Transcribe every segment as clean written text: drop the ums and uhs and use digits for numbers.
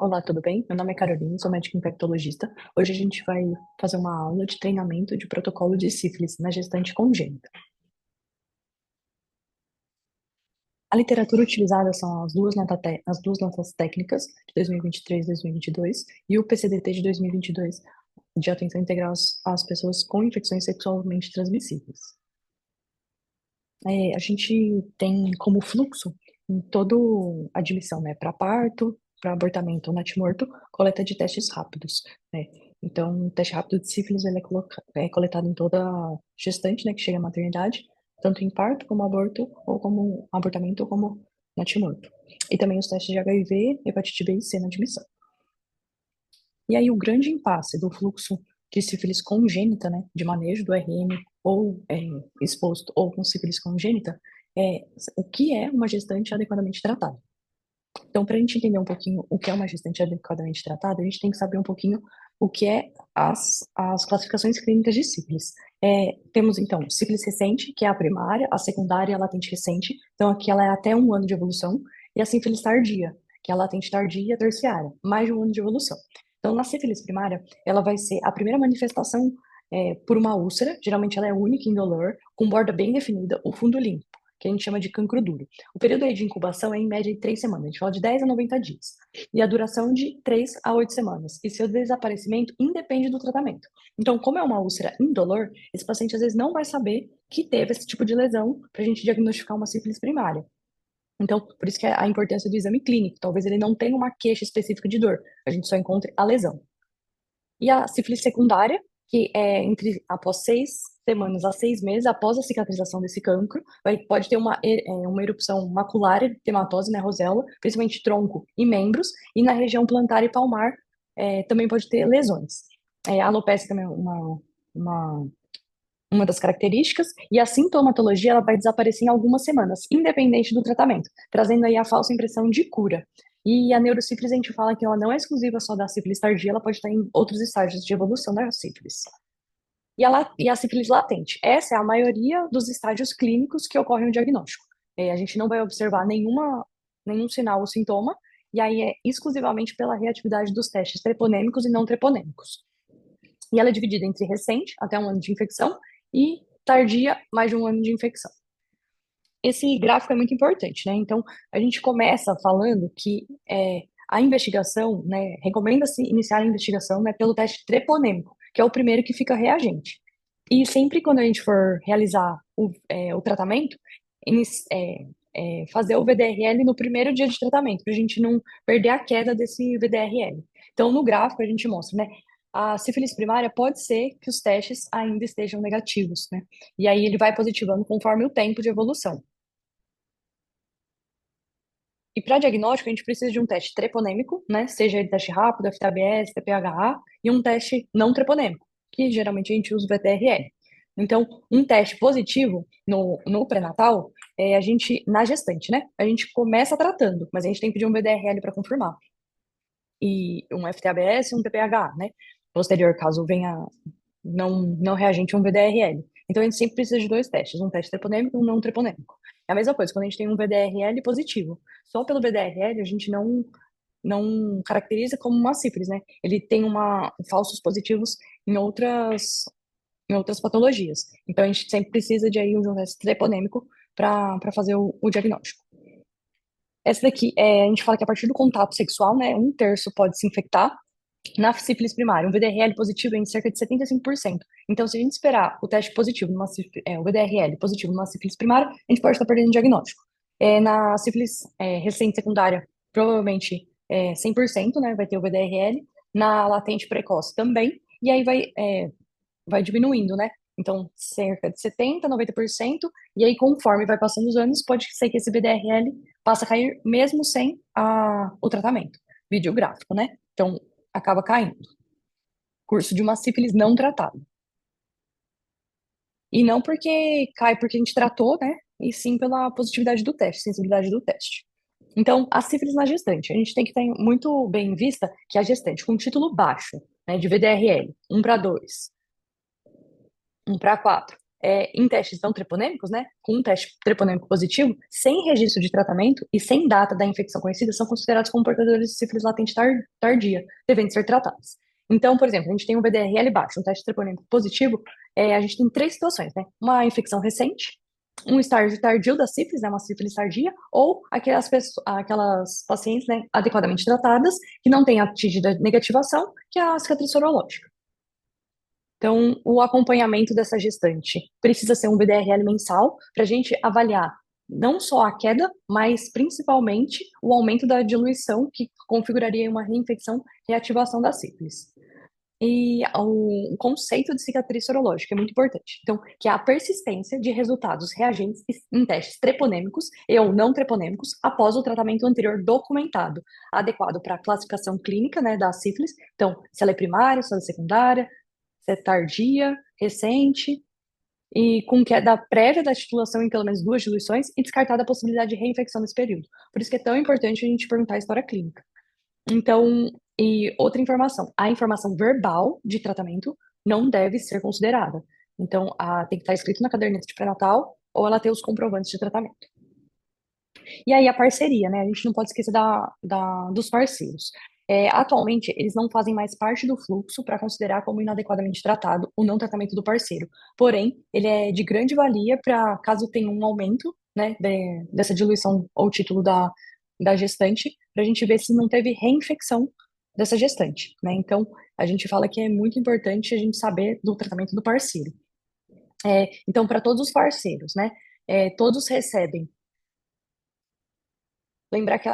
Olá, tudo bem? Meu nome é Carolina, sou médica infectologista. Hoje a gente vai fazer uma aula de treinamento de protocolo de sífilis na gestante congênita. A literatura utilizada são as duas notas técnicas de 2023 e 2022 e o PCDT de 2022, de atenção integral às pessoas com infecções sexualmente transmissíveis. A gente tem como fluxo em toda a admissão, né, para parto, para abortamento ou natimorto, coleta de testes rápidos, né? Então, o teste rápido de sífilis ele é coletado em toda gestante, né, que chega à maternidade, tanto em parto como aborto, ou como abortamento, ou como natimorto. E também os testes de HIV, hepatite B e C na admissão. E aí, o grande impasse do fluxo de sífilis congênita, né, de manejo do RM, ou exposto, ou com sífilis congênita, é o que é uma gestante adequadamente tratada. Então, para a gente entender um pouquinho o que é uma gestante adequadamente tratada, a gente tem que saber um pouquinho o que é as classificações clínicas de sífilis. Temos, então, sífilis recente, que é a primária, a secundária e a latente recente. Então, aqui ela é até um ano de evolução. E a sífilis tardia, que é a latente tardia e a terciária, mais de um ano de evolução. Então, na sífilis primária, ela vai ser a primeira manifestação por uma úlcera, geralmente ela é única, indolor, com borda bem definida, o fundo limpo, que a gente chama de cancro duro. O período aí de incubação é em média de 3 semanas, a gente fala de 10 a 90 dias. E a duração de 3 a 8 semanas. E seu desaparecimento independe do tratamento. Então, como é uma úlcera indolor, esse paciente às vezes não vai saber que teve esse tipo de lesão para a gente diagnosticar uma sífilis primária. Então, por isso que é a importância do exame clínico. Talvez ele não tenha uma queixa específica de dor, a gente só encontre a lesão. E a sífilis secundária, que é após 6 semanas a 6 meses após a cicatrização desse cancro, pode ter uma erupção macular, eritematose, né, roséola, principalmente tronco e membros, e na região plantar e palmar também pode ter lesões. A alopecia também é uma, uma das características, e a sintomatologia ela vai desaparecer em algumas semanas, independente do tratamento, trazendo aí a falsa impressão de cura. E a neurosífilis, a gente fala que ela não é exclusiva só da sífilis tardia, ela pode estar em outros estágios de evolução da sífilis. E a sífilis latente. Essa é a maioria dos estágios clínicos que ocorrem o diagnóstico. A gente não vai observar nenhum sinal ou sintoma, e aí é exclusivamente pela reatividade dos testes treponêmicos e não treponêmicos. E ela é dividida entre recente, até um ano de infecção, e tardia, mais de um ano de infecção. Esse gráfico é muito importante, né? Então, a gente começa falando que a investigação, né, recomenda-se iniciar a investigação, né, pelo teste treponêmico, que é o primeiro que fica reagente. E sempre quando a gente for realizar o tratamento, fazer o VDRL no primeiro dia de tratamento, para a gente não perder a queda desse VDRL. Então, no gráfico, a gente mostra, né? A sífilis primária pode ser que os testes ainda estejam negativos, né? E aí ele vai positivando conforme o tempo de evolução. E para diagnóstico, a gente precisa de um teste treponêmico, né? Seja ele teste rápido, FTBS, TPHA, e um teste não treponêmico, que geralmente a gente usa o VTRL. Então, um teste positivo no pré-natal, na gestante, né? A gente começa tratando, mas a gente tem que pedir um VDRL para confirmar. E um FTABS e um TPH, né? Posterior, caso venha não reagente, um VDRL. Então, a gente sempre precisa de dois testes, um teste treponêmico e um não treponêmico. É a mesma coisa, quando a gente tem um VDRL positivo. Só pelo VDRL, a gente não caracteriza como uma sífilis, né? Ele tem falsos positivos em outras patologias. Então, a gente sempre precisa de aí um teste treponêmico para fazer o diagnóstico. Essa daqui, a gente fala que a partir do contato sexual, né, um terço pode se infectar na sífilis primária. Um VDRL positivo é em cerca de 75%. Então, se a gente esperar o teste positivo, o VDRL positivo numa sífilis primária, a gente pode estar perdendo o diagnóstico. Na sífilis recente secundária, provavelmente 100%, né, vai ter o VDRL. Na latente precoce também. E aí vai diminuindo, né? Então, cerca de 70, 90%, e aí conforme vai passando os anos, pode ser que esse BDRL passe a cair mesmo sem o tratamento videográfico, né? Então, acaba caindo. Curso de uma sífilis não tratada. E não porque cai porque a gente tratou, né? E sim pela positividade do teste, sensibilidade do teste. Então, a sífilis na gestante. A gente tem que ter muito bem em vista que a gestante com título baixo, né, de VDRL, 1 para 2, 1 para 4, em testes não treponêmicos, né, com um teste treponêmico positivo, sem registro de tratamento e sem data da infecção conhecida, são considerados como portadores de sífilis latente tardia, devendo ser tratados. Então, por exemplo, a gente tem um VDRL baixo, um teste treponêmico positivo, a gente tem três situações, né? Uma infecção recente, um estágio tardio da sífilis, né, uma sífilis tardia, ou aquelas pacientes, né, adequadamente tratadas, que não têm atingido a negativação, que é a cicatriz sorológica. Então, o acompanhamento dessa gestante precisa ser um VDRL mensal para a gente avaliar não só a queda, mas principalmente o aumento da diluição, que configuraria uma reinfecção e ativação da sífilis. E o conceito de cicatriz sorológica é muito importante. Então, que é a persistência de resultados reagentes em testes treponêmicos e ou não treponêmicos após o tratamento anterior documentado, adequado para a classificação clínica, né, da sífilis. Então, se ela é primária, se ela é secundária, se é tardia, recente, e com queda prévia da titulação em pelo menos duas diluições e descartada a possibilidade de reinfecção nesse período. Por isso que é tão importante a gente perguntar a história clínica. Então, e outra informação, a informação verbal de tratamento não deve ser considerada. Então, tem que estar escrito na caderneta de pré-natal ou ela tem os comprovantes de tratamento. E aí a parceria, né? A gente não pode esquecer dos parceiros. Atualmente, eles não fazem mais parte do fluxo para considerar como inadequadamente tratado o não tratamento do parceiro. Porém, ele é de grande valia para caso tenha um aumento, né, dessa diluição ou título da gestante, para a gente ver se não teve reinfecção dessa gestante, né? Então, a gente fala que é muito importante a gente saber do tratamento do parceiro. Então, para todos os parceiros, né? Todos recebem. Lembrar que,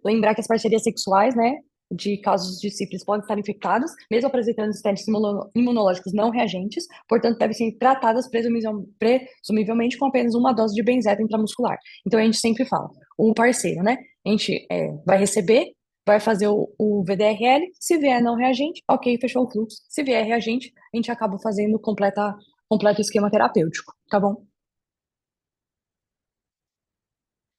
lembrar que as parcerias sexuais, né, de casos de sífilis podem estar infectados, mesmo apresentando testes imunológicos não reagentes, portanto, devem ser tratadas presumivelmente com apenas uma dose de benzeto intramuscular. Então, a gente sempre fala, o parceiro, né, a gente vai receber, vai fazer o VDRL, se vier não reagente, ok, fechou o fluxo. Se vier reagente, a gente acaba fazendo completo esquema terapêutico, tá bom?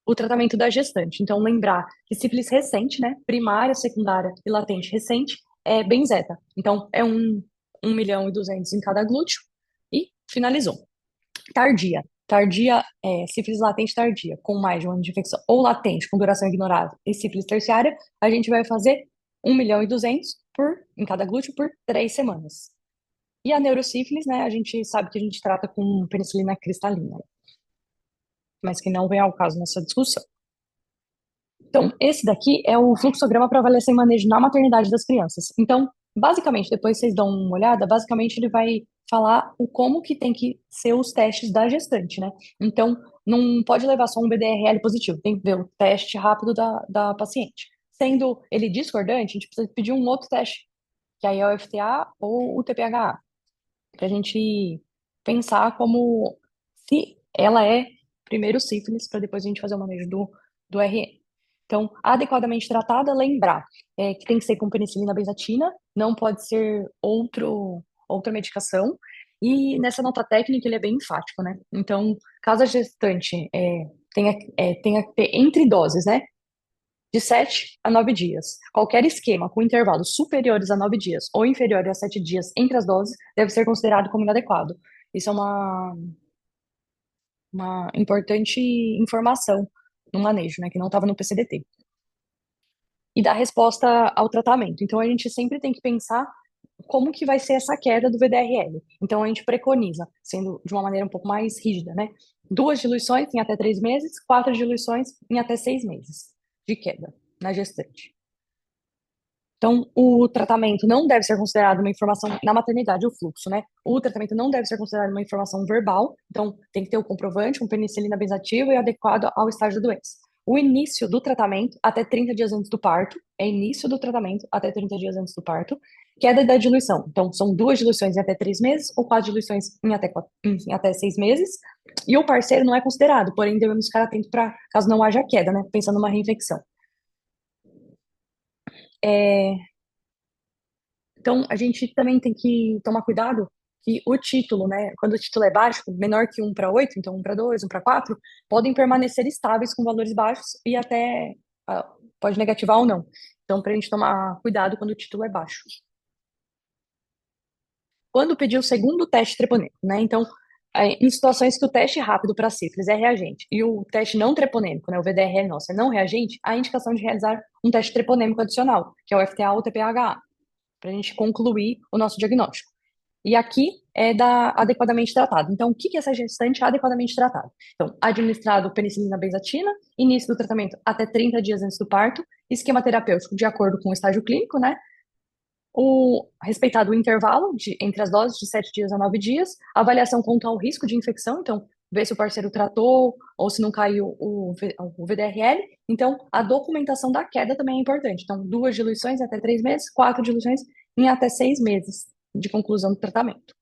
O tratamento da gestante. Então, lembrar que sífilis recente, né, primária, secundária e latente recente, é benzeta. Então, é 1.200.000 em cada glúteo e finalizou. Tardia. Tardia é sífilis latente tardia, com mais de um ano de infecção, ou latente, com duração ignorável, e sífilis terciária, a gente vai fazer 1.200.000 em cada glúteo por 3 semanas. E a neurosífilis, né, a gente sabe que a gente trata com penicilina cristalina, mas que não vem ao caso nessa discussão. Então, esse daqui é o fluxograma para avaliação e manejo na maternidade das crianças. Então, basicamente, depois vocês dão uma olhada, basicamente ele vai falar o como que tem que ser os testes da gestante, né? Então, não pode levar só um BDRL positivo, tem que ver o teste rápido da paciente. Sendo ele discordante, a gente precisa pedir um outro teste, que aí é o FTA ou o TPHA, para a gente pensar como se ela é primeiro sífilis, para depois a gente fazer o manejo do RN. Então, adequadamente tratada, lembrar que tem que ser com penicilina benzatina, não pode ser outra medicação. E nessa nota técnica ele é bem enfático, né? Então, caso a gestante tenha que ter entre doses, né? De 7 a 9 dias. Qualquer esquema com intervalos superiores a 9 dias ou inferiores a 7 dias entre as doses deve ser considerado como inadequado. Isso é uma importante informação no manejo, né? Que não estava no PCDT e dar resposta ao tratamento. Então, a gente sempre tem que pensar como que vai ser essa queda do VDRL. Então, a gente preconiza, sendo de uma maneira um pouco mais rígida, né? 2 diluições em até 3 meses, 4 diluições em até 6 meses de queda na gestante. Então, o tratamento não deve ser considerado uma informação na maternidade, o fluxo, né? O tratamento não deve ser considerado uma informação verbal, então tem que ter o comprovante com penicilina benzativa e adequado ao estágio da doença. O início do tratamento até 30 dias antes do parto, é início do tratamento até 30 dias antes do parto, queda da diluição. Então, são 2 diluições em até 3 meses ou 4 diluições em até 6 meses. E o parceiro não é considerado, porém devemos ficar atentos para caso não haja queda, né? Pensando numa reinfecção. É, Então, a gente também tem que tomar cuidado que o título, né, quando o título é baixo, menor que 1/8, então 1/2, 1/4, podem permanecer estáveis com valores baixos e até pode negativar ou não. Então, para a gente tomar cuidado quando o título é baixo. quando pedir o segundo teste treponêmico, né? Então, em situações que o teste rápido para sífilis é reagente e o teste não treponêmico, né, o VDRL nosso, é não reagente, há a indicação de realizar um teste treponêmico adicional, que é o FTA ou TPHA, para a gente concluir o nosso diagnóstico. E aqui é da adequadamente tratado. Então, o que é essa gestante adequadamente tratada? Então, administrado penicilina benzatina, início do tratamento até 30 dias antes do parto, esquema terapêutico de acordo com o estágio clínico, né? Respeitado o intervalo entre as doses de 7 dias a 9 dias, avaliação quanto ao risco de infecção, então, ver se o parceiro tratou ou se não caiu o VDRL. Então, a documentação da queda também é importante. Então, 2 diluições em até 3 meses, 4 diluições em até 6 meses de conclusão do tratamento.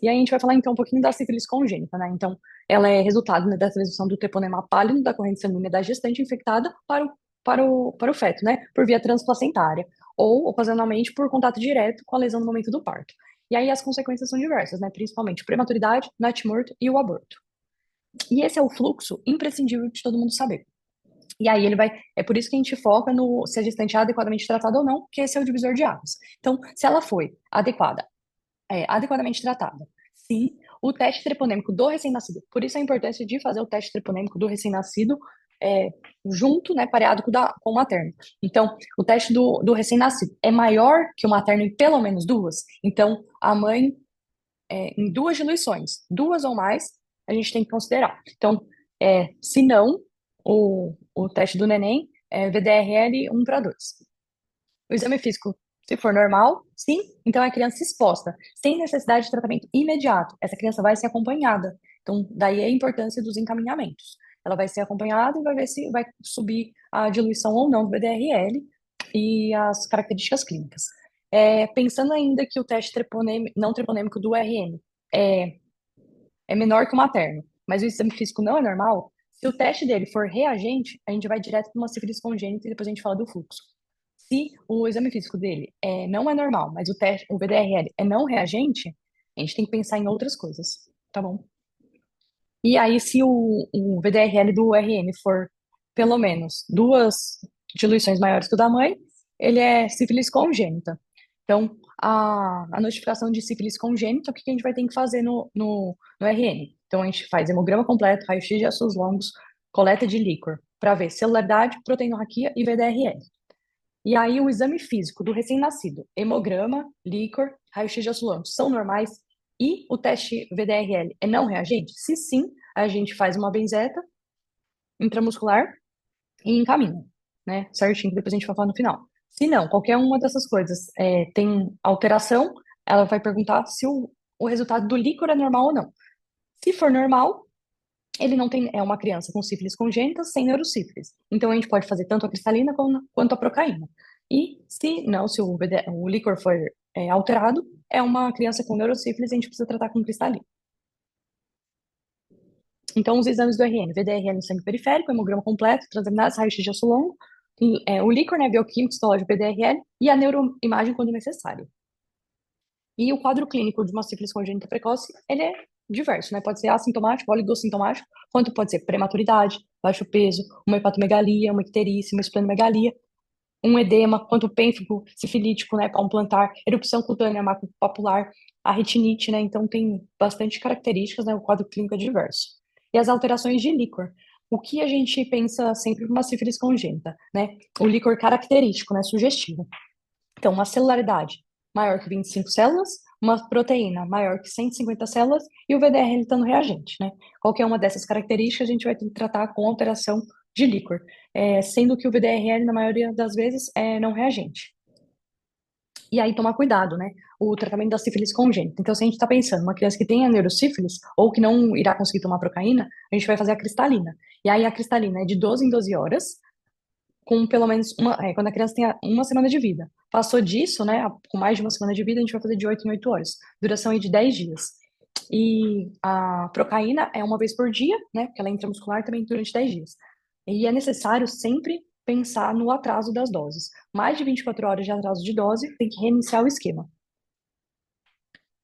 E aí a gente vai falar então um pouquinho da sífilis congênita, né? Então, ela é resultado, né, da transmissão do treponema pálido da corrente sanguínea da gestante infectada para o feto, né? Por via transplacentária, ou ocasionalmente por contato direto com a lesão no momento do parto. E aí as consequências são diversas, né? Principalmente prematuridade, natimorto e o aborto. E esse é o fluxo imprescindível de todo mundo saber. E aí é por isso que a gente foca no se a gestante é adequadamente tratada ou não, que esse é o divisor de águas. Então, se ela foi adequadamente tratada. Sim, o teste treponêmico do recém-nascido. Por isso a importância de fazer o teste treponêmico do recém-nascido junto, né, pareado com o materno. Então, o teste do recém-nascido é maior que o materno em pelo menos duas. Então, a mãe, em 2 diluições, duas ou mais, a gente tem que considerar. Então, se não, o teste do neném é VDRL 1:2. O exame físico, se for normal, sim, então é criança exposta, sem necessidade de tratamento imediato. Essa criança vai ser acompanhada. Então, daí a importância dos encaminhamentos. Ela vai ser acompanhada e vai ver se vai subir a diluição ou não do BDRL e as características clínicas. Pensando ainda que o teste não treponêmico do RN é, é menor que o materno, mas o exame físico não é normal, se o teste dele for reagente, a gente vai direto para uma sífilis congênita e depois a gente fala do fluxo. Se o exame físico dele não é normal, mas o VDRL é não reagente, a gente tem que pensar em outras coisas, tá bom? E aí, se o VDRL do RN for pelo menos 2 diluições maiores que o da mãe, ele é sífilis congênita. Então, a notificação de sífilis congênita, o que a gente vai ter que fazer no RN? Então, a gente faz hemograma completo, raio-x de ossos longos, coleta de líquor, para ver celularidade, proteinorraquia e VDRL. E aí, o exame físico do recém-nascido, hemograma, líquor, raio-x de ossos longos, são normais e o teste VDRL é não reagente? Se sim, a gente faz uma benzeta intramuscular e encaminha, né? Certinho, que depois a gente vai falar no final. Se não, qualquer uma dessas coisas tem alteração, ela vai perguntar se o resultado do líquor é normal ou não. Se for normal, ele não tem, é uma criança com sífilis congênita sem neurosífilis. Então a gente pode fazer tanto a cristalina quanto a procaína. E se não, se o líquor for alterado, é uma criança com neurosífilis, a gente precisa tratar com cristalina. Então, os exames do RN, VDRL no sangue periférico, hemograma completo, transaminases, raio-x de osso longo, o líquor, né, bioquímico, histológico, PDRL, e a neuroimagem quando necessário. E o quadro clínico de uma sífilis congênita precoce, ele é diverso, né? Pode ser assintomático, oligossintomático, quanto pode ser prematuridade, baixo peso, uma hepatomegalia, uma icterícia, uma esplenomegalia, um edema, quanto pênfigo, sifilítico, né, palmo plantar, erupção cutânea maculopapular, a retinite, né? Então tem bastante características, né? O quadro clínico é diverso. E as alterações de líquor. O que a gente pensa sempre para uma sífilis congênita, né? O líquor característico, né, sugestivo. Então, uma celularidade maior que 25 células, uma proteína maior que 150 células e o VDR estando reagente, né? Qualquer uma dessas características a gente vai ter que tratar com alteração de líquor, sendo que o VDRL, na maioria das vezes, é não reagente. E aí tomar cuidado, né? O tratamento da sífilis congênita. Então, se a gente está pensando uma criança que tenha neurosífilis ou que não irá conseguir tomar procaína, a gente vai fazer a cristalina. E aí a cristalina é de 12 em 12 horas, com pelo menos quando a criança tem uma semana de vida. Passou disso, né, com mais de uma semana de vida, a gente vai fazer de 8 em 8 horas. Duração aí de 10 dias. E a procaína é uma vez por dia, né, porque ela é intramuscular também durante 10 dias. E é necessário sempre pensar no atraso das doses. Mais de 24 horas de atraso de dose, tem que reiniciar o esquema.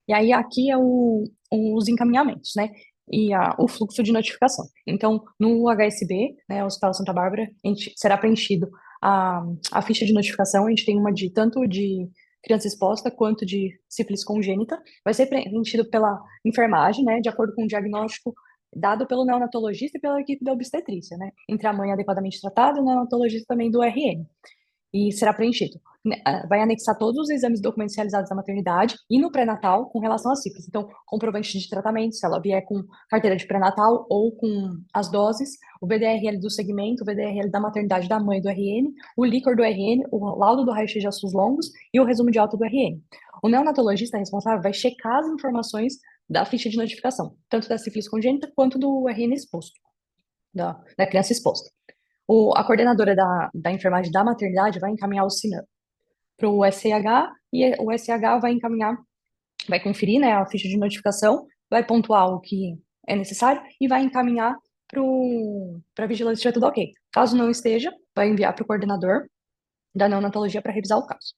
E aí aqui é os encaminhamentos, né? E o fluxo de notificação. Então, no HSB, né, Hospital Santa Bárbara, será preenchido a ficha de notificação. A gente tem uma tanto de criança exposta quanto de sífilis congênita, vai ser preenchido pela enfermagem, né, de acordo com o diagnóstico dado pelo neonatologista e pela equipe da obstetrícia, né, entre a mãe adequadamente tratada e o neonatologista também do RN, e será preenchido. Vai anexar todos os exames e documentos realizados na maternidade e no pré-natal com relação à sífilis. Então, comprovante de tratamento, se ela vier com carteira de pré-natal ou com as doses, o VDRL do segmento, o VDRL da maternidade da mãe do RN, o líquor do RN, o laudo do raio-x de ossos longos e o resumo de alta do RN. O neonatologista responsável vai checar as informações da ficha de notificação, tanto da sífilis congênita quanto do RN exposto, da criança exposta. A coordenadora da enfermagem da maternidade vai encaminhar o SINAM para o SCH e o SCH vai encaminhar, vai conferir, né, a ficha de notificação, vai pontuar o que é necessário e vai encaminhar para a vigilância se estiver tudo ok. Caso não esteja, vai enviar para o coordenador da neonatologia para revisar o caso.